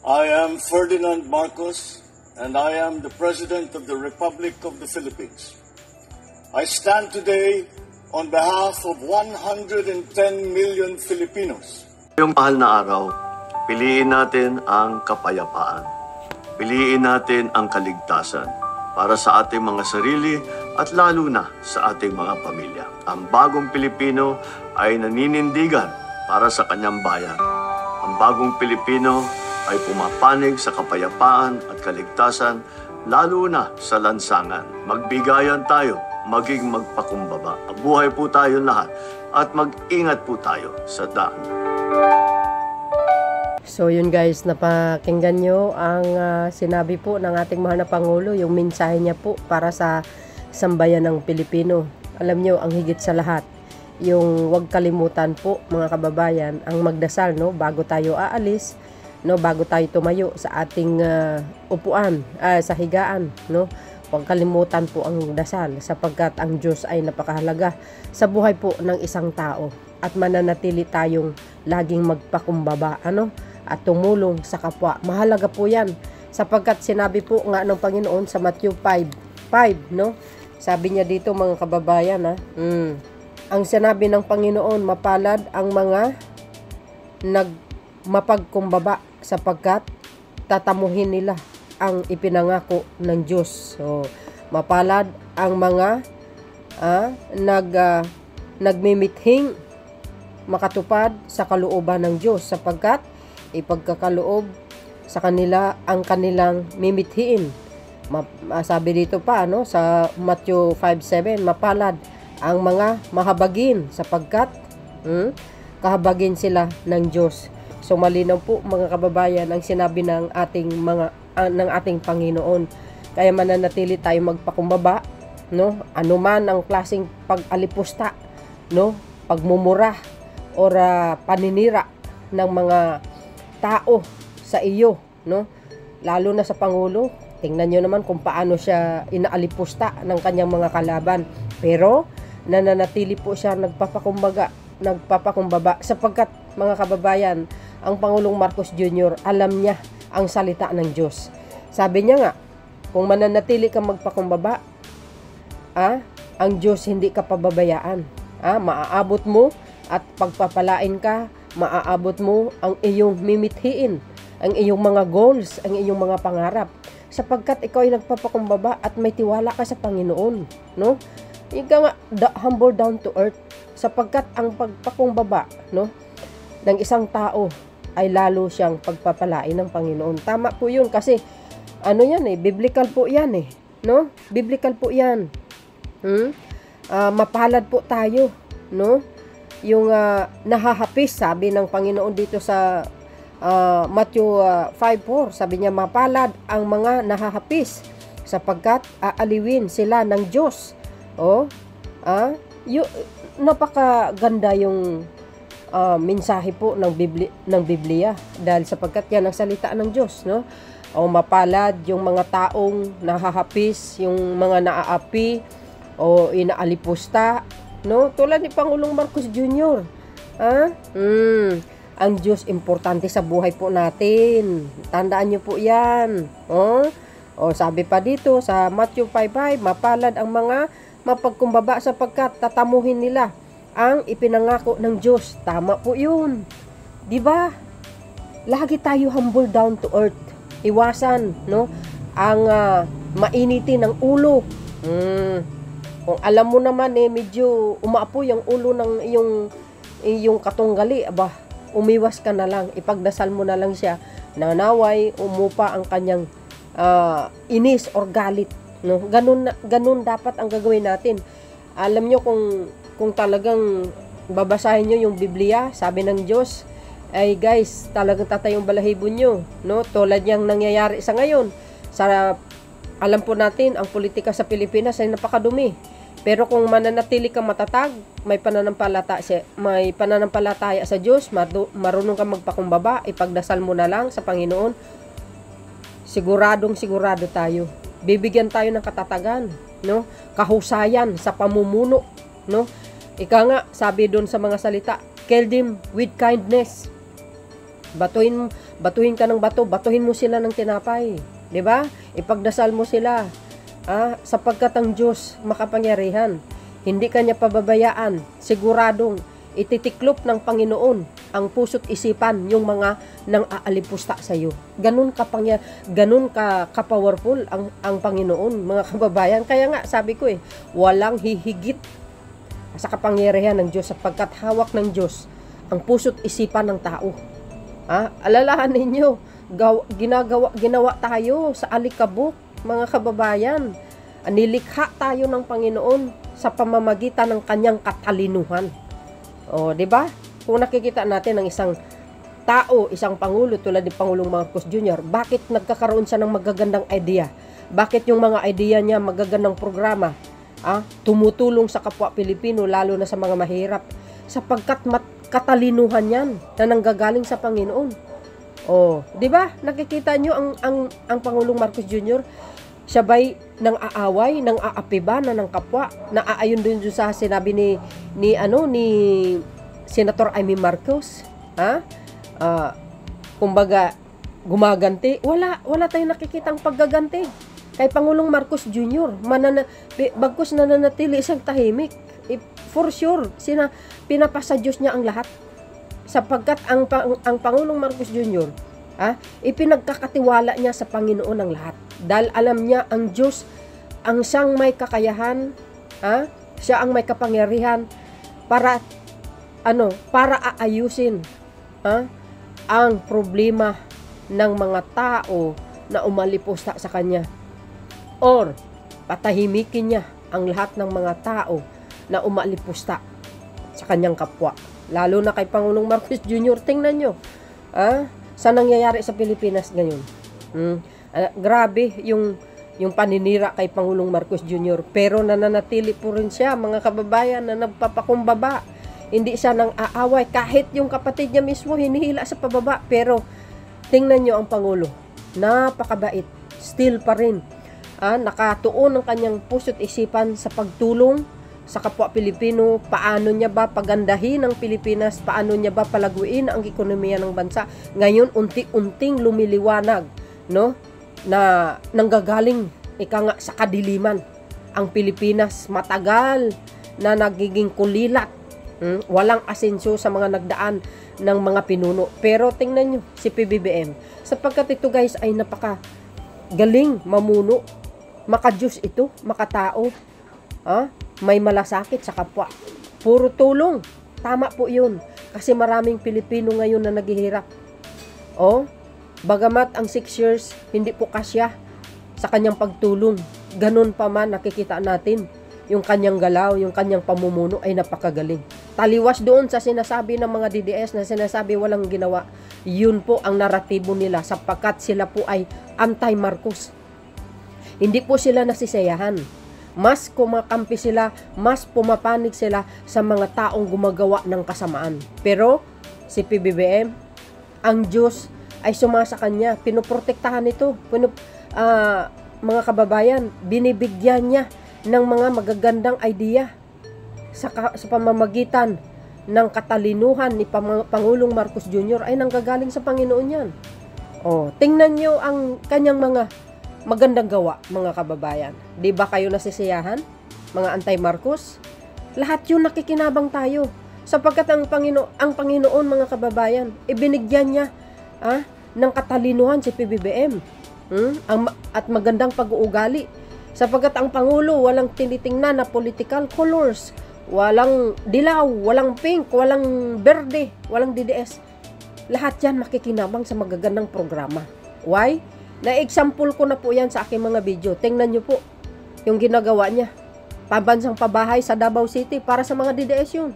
I am Ferdinand Marcos, and I am the President of the Republic of the Philippines. I stand today on behalf of 110 million Filipinos. Ngayong mahal na araw, piliin natin ang kapayapaan. Piliin natin ang kaligtasan para sa ating mga sarili at lalo na sa ating mga pamilya. Ang bagong Pilipino ay naninindigan para sa kanyang bayan. Ang bagong Pilipino ay pumapanig sa kapayapaan at kaligtasan lalo na sa lansangan. Magbigayan tayo, maging magpakumbaba. Mabuhay po tayo lahat at mag-ingat po tayo sa daan. So yun guys, napakinggan nyo ang sinabi po ng ating mahal na Pangulo, yung mensahe niya po para sa sambayan ng Pilipino. Alam nyo, ang higit sa lahat, yung huwag kalimutan po mga kababayan, ang magdasal no, bago tayo aalis, no, bago tayo tumayo sa ating upuan, sa higaan, no. Huwag kalimutan po ang dasal sapagkat ang Diyos ay napakahalaga sa buhay po ng isang tao at mananatili tayong laging magpakumbaba, ano, at tumulong sa kapwa. Mahalaga po yan sapagkat sinabi po nga ng Panginoon sa Matthew 5, no? Sabi niya dito mga kababayan, ang sinabi ng Panginoon, mapalad ang mga mapagkumbaba sapagkat tatamuhin nila ang ipinangako ng Diyos. So, mapalad ang mga nagmimithing makatupad sa kalooban ng Diyos sapagkat ipagkakaloob sa kanila ang kanilang mimithiin. Sabi dito pa no, sa Matthew 5:7, mapalad ang mga mahabagin sapagkat kahabagin sila ng Diyos. So malinaw po mga kababayan ang sinabi ng ating Panginoon. Kaya mananatili tayo magpakumbaba, no? Anuman ang klaseng pag-alipusta, no? Pagmumura or paninira ng mga tao sa iyo, no? Lalo na sa Pangulo. Tingnan nyo naman kung paano siya inaalipusta ng kanyang mga kalaban. Pero nananatili po siya nagpapakumbaba sapagkat mga kababayan, ang Pangulong Marcos Jr. alam niya ang salita ng Diyos. Sabi niya nga, kung mananatili kang magpakumbaba, ang Diyos hindi ka pababayaan. Maaabot mo at pagpapalain ka, maaabot mo ang iyong mimithiin, ang iyong mga goals, ang iyong mga pangarap. Sapagkat ikaw ay nagpapakumbaba at may tiwala ka sa Panginoon, no? Ika nga, humble down to earth. Sapagkat ang pagpakumbaba, no, ng isang tao ay lalo siyang pagpapalain ng Panginoon. Tama po yun kasi ano yan biblical po yan no? Biblical po yan. Mapalad po tayo, no? Yung nahahapis, sabi ng Panginoon dito sa Matthew 5:4, sabi niya mapalad ang mga nahahapis sapagkat aaliwin sila ng Diyos. Napakaganda yung mensahe po ng Biblia dahil sapagkat yan ang salita ng Diyos, no? O mapalad yung mga taong nahahapis, yung mga naaapi o inaalipusta, no? Tulad ni Pangulong Marcos Jr. Ang Diyos importante sa buhay po natin. Tandaan niyo po yan. Sabi pa dito sa Matthew 5:5, mapalad ang mga mapagkumbaba sapagkat tatamuhin nila ang ipinangako ng Diyos. Tama po yun. Diba? Lagi tayo humble down to earth. Iwasan, no? Ang mainitin ng ulo. Kung alam mo naman medyo umaapoy ang ulo ng iyong katunggali, umiwas ka na lang. Ipagdasal mo na lang siya. Nanaway, umupa ang kanyang inis or galit. No? Ganun dapat ang gagawin natin. Alam nyo kung talagang babasahin nyo yung Biblia, sabi ng Diyos, ay guys, talagang tatayong balahibo nyo, no? Tulad niyang nangyayari sa ngayon. Alam po natin, ang politika sa Pilipinas ay napakadumi. Pero kung mananatili kang matatag, may pananampalataya sa Diyos, marunong kang magpakumbaba, ipagdasal mo na lang sa Panginoon, sigurado tayo. Bibigyan tayo ng katatagan, no? Kahusayan sa pamumuno, no? Ika nga, sabi doon sa mga salita, kill them with kindness. Batuhin ka ng bato, batuhin mo sila ng tinapay. 'Di ba? Ipagdasal mo sila. Sapagkat ang Diyos makapangyarihan. Hindi kanya pababayaan. Siguradong ititiklop ng Panginoon ang puso't isipan yung mga nang aalipusta sa iyo. Ganun ka powerful ang Panginoon, mga kababayan. Kaya nga sabi ko walang hihigit sa kapangyarihan ng Diyos sapagkat hawak ng Diyos ang puso't isipan ng tao. Alalahan ninyo, ginawa tayo sa alikabok, mga kababayan. Nilikha tayo ng Panginoon sa pamamagitan ng kanyang katalinuhan. Di ba? Kung nakikita natin ng isang tao, isang pangulo tulad ni Pangulong Marcos Jr., bakit nagkakaroon siya ng magagandang idea? Bakit yung mga idea niya, magagandang programa, tumutulong sa kapwa Pilipino, lalo na sa mga mahirap? Sapagkat katalinuhan yan na nanggagaling sa Panginoon. Di ba? Nakikita nyo ang Pangulong Marcos Jr., siya ba'y nang aaway, nang aapiba na ng kapwa, na aayon din sa sinabi ni Senator Amy Marcos, kumbaga gumaganti. Wala tayong nakikitang paggaganti kay Pangulong Marcos Jr. Bagkus nananatili isang tahimik. For sure, pinapasa Diyos niya ang lahat. Sapagkat ang Pangulong Marcos Jr., ipinagkakatiwala niya sa Panginoon ang lahat. Dahil alam niya ang Diyos ang siyang may kakayahan, siya ang may kapangyarihan para aayusin ang problema ng mga tao na umalipusta sa kanya, or patahimikin niya ang lahat ng mga tao na umalipusta sa kanyang kapwa. Lalo na kay Pangulong Marcos Jr. Tingnan nyo sa nangyayari sa Pilipinas ngayon. Grabe yung paninira kay Pangulong Marcos Jr. Pero nananatili po rin siya, mga kababayan, na nagpapakumbaba. Hindi siya nang aaway. Kahit yung kapatid niya mismo hinihila sa pababa. Pero tingnan nyo ang Pangulo. Napakabait. Still pa rin. Nakatuon ang kanyang puso't isipan sa pagtulong sa kapwa Pilipino. Paano niya ba pagandahin ang Pilipinas? Paano niya ba palaguin ang ekonomiya ng bansa? Ngayon, unti-unting lumiliwanag, no? Na nanggagaling sa kadiliman ang Pilipinas. Matagal na nagiging kulilat, walang asenso sa mga nagdaan ng mga pinuno. Pero tingnan nyo si PBBM, sapagkat ito guys ay napaka galing mamuno, makadiyos ito, makatao, may malasakit sa kapwa, puro tulong. Tama po yun, kasi maraming Pilipino ngayon na naghihirap. Bagamat ang 6 years, hindi po kasya sa kanyang pagtulong. Ganun pa man, nakikita natin yung kanyang galaw, yung kanyang pamumuno ay napakagaling. Taliwas doon sa sinasabi ng mga DDS na sinasabi walang ginawa. Yun po ang naratibo nila sapagkat sila po ay anti-Marcos. Hindi po sila nasisayahan. Mas kumakampi sila, mas pumapanig sila sa mga taong gumagawa ng kasamaan. Pero si PBBM, ang Diyos ay sumasa kanya, pinoprotektahan ito. Mga kababayan, binibigyan niya ng mga magagandang idea sa pamamagitan ng katalinuhan ni Pangulong Marcos Jr. ay nanggagaling sa Panginoon yan. Tingnan nyo ang kanyang mga magandang gawa, mga kababayan. Di ba kayo nasisiyahan, mga anti-Marcos? Lahat yun nakikinabang tayo. Sapagkat ang Panginoon, mga kababayan, ibinigyan niya ng katalinuhan si PBBM at magandang pag-uugali. Sapagkat ang Pangulo walang tinitingnan na political colors, walang dilaw, walang pink, walang berde, walang DDS. Lahat yan makikinabang sa magagandang programa. Why? Na-example ko na po yan sa aking mga video. Tingnan nyo po yung ginagawa niya. Pabansang pabahay sa Davao City para sa mga DDS yun.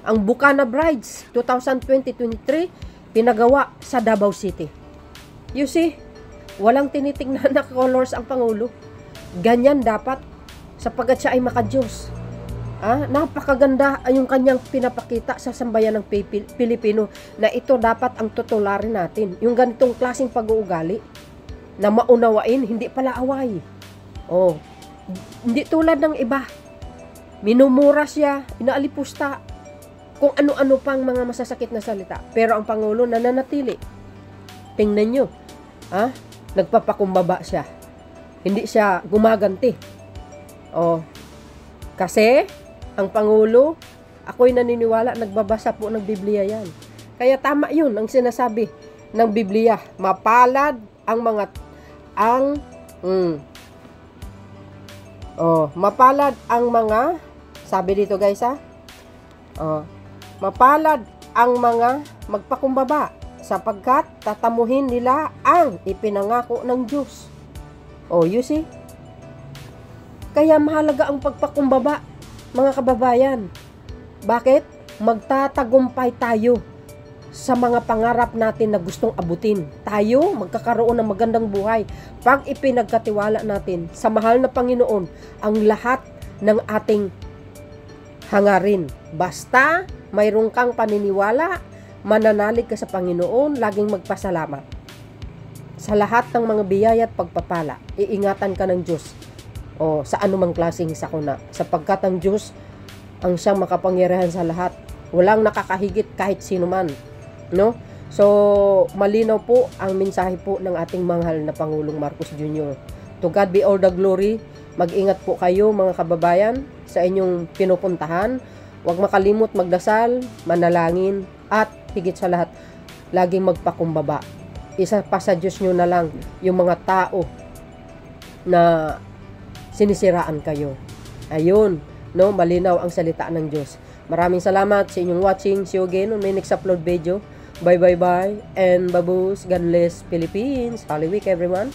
Ang Bukana Brides 2020-23 pinagawa sa Davao City. You see, walang tinitingnan na colors ang Pangulo. Ganyan dapat sapagkat siya ay makadiyos. Napakaganda yung kanyang pinapakita sa sambayan ng Pilipino na ito dapat ang tutularin natin. Yung ganitong klaseng pag-uugali na maunawain, hindi pala away. Hindi tulad ng iba. Minumura siya, inaalipusta, kung ano-ano pang mga masasakit na salita. Pero ang Pangulo nananatili tingnan nyo, nagpapakumbaba siya. Hindi siya gumaganti. Kasi, ang Pangulo, ako'y naniniwala, nagbabasa po ng Biblia yan. Kaya tama yun, ang sinasabi ng Biblia. Mapalad ang mapalad ang mga, sabi dito guys mapalad ang mga magpakumbaba, sapagkat tatamuhin nila ang ipinangako ng Diyos. You see? Kaya mahalaga ang pagpakumbaba, mga kababayan. Bakit? Magtatagumpay tayo sa mga pangarap natin na gustong abutin. Tayo magkakaroon ng magandang buhay pag ipinagkatiwala natin sa mahal na Panginoon ang lahat ng ating hangarin. Basta mayroon kang paniniwala, mananalig ka sa Panginoon, laging magpasalamat. Sa lahat ng mga biyaya at pagpapala, iingatan ka ng Diyos sa anumang klaseng sakuna, sapagkat ang Diyos ang siyang makapangyarihan sa lahat. Walang nakakahigit kahit sino man, no? So, malinaw po ang mensahe po ng ating mahal na Pangulong Marcos Jr. To God be all the glory. Mag-ingat po kayo, mga kababayan, sa inyong pinupuntahan. Huwag makalimot magdasal, manalangin, at higit sa lahat, laging magpakumbaba. Isa pa sa Diyos nyo na lang yung mga tao na sinisiraan kayo. Ayun, no, malinaw ang salita ng Diyos. Maraming salamat sa inyong watching. See you again on my next upload video. Bye bye bye and baboos. God bless Philippines. Holy Week everyone.